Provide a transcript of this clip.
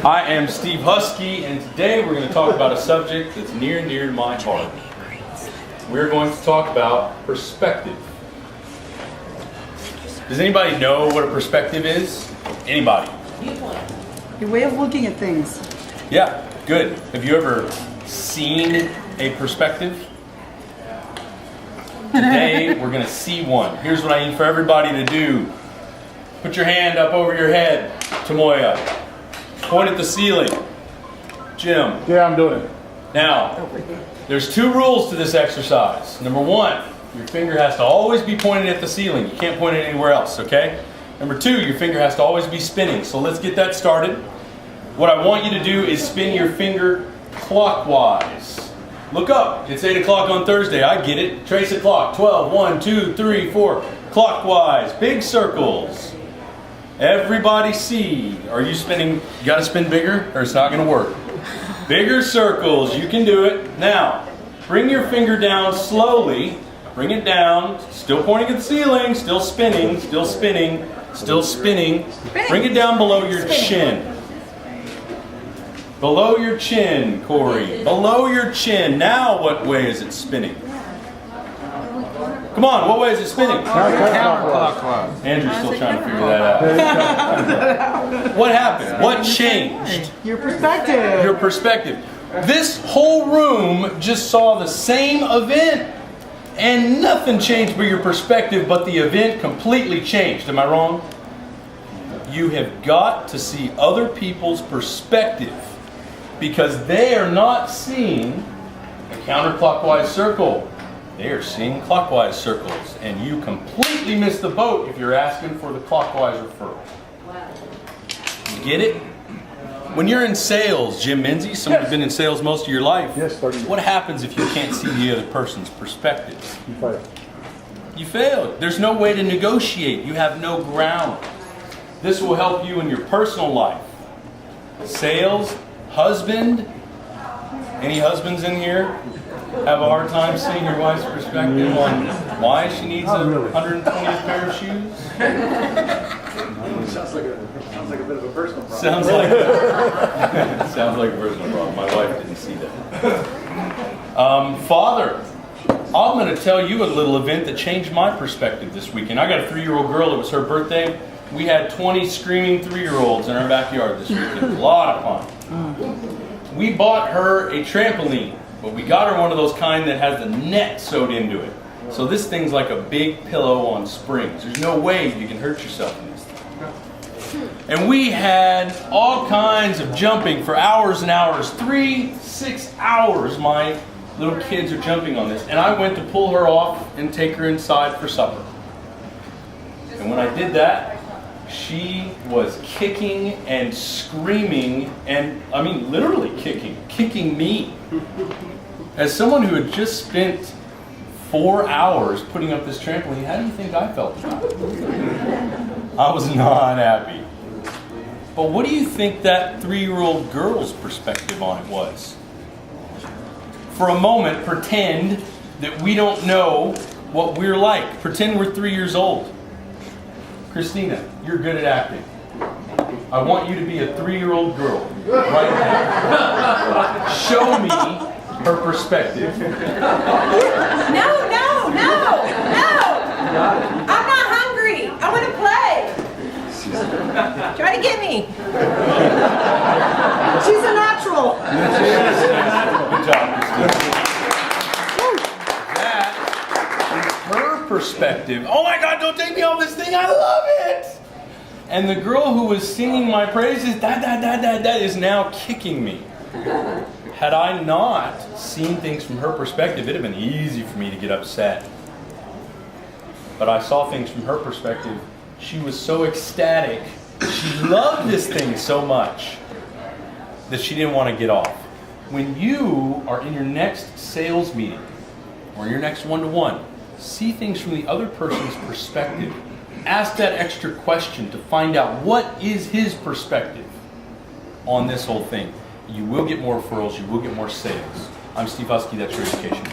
I am Steve Husky, and today we're going to talk about a subject that's near and dear to my heart. We're going to talk about perspective. Does anybody know what a perspective is? Anybody? Your way of looking at things. Yeah, good. Have you ever seen a perspective? Today we're going to see one. Here's what I need for everybody to do. Put your hand up over your head, Tamoya. Point at the ceiling. Jim. Yeah, I'm doing it. Now, there's two rules to this exercise. Number one, your finger has to always be pointed at the ceiling. You can't point it anywhere else, okay? Number two, your finger has to always be spinning. So let's get that started. What I want you to do is spin your finger clockwise. Look up. It's 8 o'clock on Thursday. I get it. Trace a clock. 12, 1, 2, 3, 4. Clockwise. Big circles. Everybody see. Are you spinning? You got to spin bigger or it's not going to work. Bigger circles. You can do it. Now, bring your finger down slowly. Bring it down. Still pointing at the ceiling. Still spinning. Still spinning. Still spinning. Bring it down below your chin. Below your chin, Corey. Below your chin. Now what way is it spinning? Come on, what way is it spinning? Counterclockwise. Andrew's still trying to figure that out. What happened? What changed? Your perspective. Your perspective. This whole room just saw the same event. And nothing changed but your perspective, but the event completely changed. Am I wrong? You have got to see other people's perspective because they are not seeing a counterclockwise circle. They are seeing clockwise circles. And you completely miss the boat if you're asking for the clockwise referral. You get it? When you're in sales, Jim Menzies, someone who's been in sales most of your life, Yes, 30 years. what happens if you can't see the other person's perspective? You failed. You failed. There's no way to negotiate. You have no ground. This will help you in your personal life. Sales, husband. Any husbands in here have a hard time seeing your wife's perspective on why she needs a 120th pair of shoes? Sounds like a bit of a personal problem. Sounds like a personal problem. My wife didn't see that. Father, I'm going to tell you a little event that changed my perspective this weekend. I got a 3-year-old girl. It was her birthday. We had 20 screaming 3-year-olds in our backyard this weekend. It was a lot of fun. We bought her a trampoline, but we got her one of those kind that has the net sewed into it. So this thing's like a big pillow on springs. There's no way you can hurt yourself in this thing. And we had all kinds of jumping for hours and hours. 3-6 hours my little kids are jumping on this. And I went to pull her off and take her inside for supper. And when I did that, she was kicking and screaming, and I mean literally kicking me. As someone who had just spent 4 hours putting up this trampoline, how do you think I felt about it? I was not happy. But what do you think that 3-year-old girl's perspective on it was? For a moment, pretend that we don't know what we're like. Pretend we're 3 years old. Christina, you're good at acting. I want you to be a 3-year-old girl right now. Show me her perspective. No. I'm not hungry. I want to play. Try to get me. She's a natural. Good job, Christina. That is her perspective. Oh my God, don't take me off this thing. I love it. And the girl who was singing my praises, that is now kicking me. Had I not seen things from her perspective, it'd have been easy for me to get upset. But I saw things from her perspective. She was so ecstatic. She loved this thing so much that she didn't want to get off. When you are in your next sales meeting or your next one-to-one, see things from the other person's perspective. Ask that extra question to find out what is his perspective on this whole thing. You will get more referrals. You will get more sales. I'm Steve Husky. That's your education.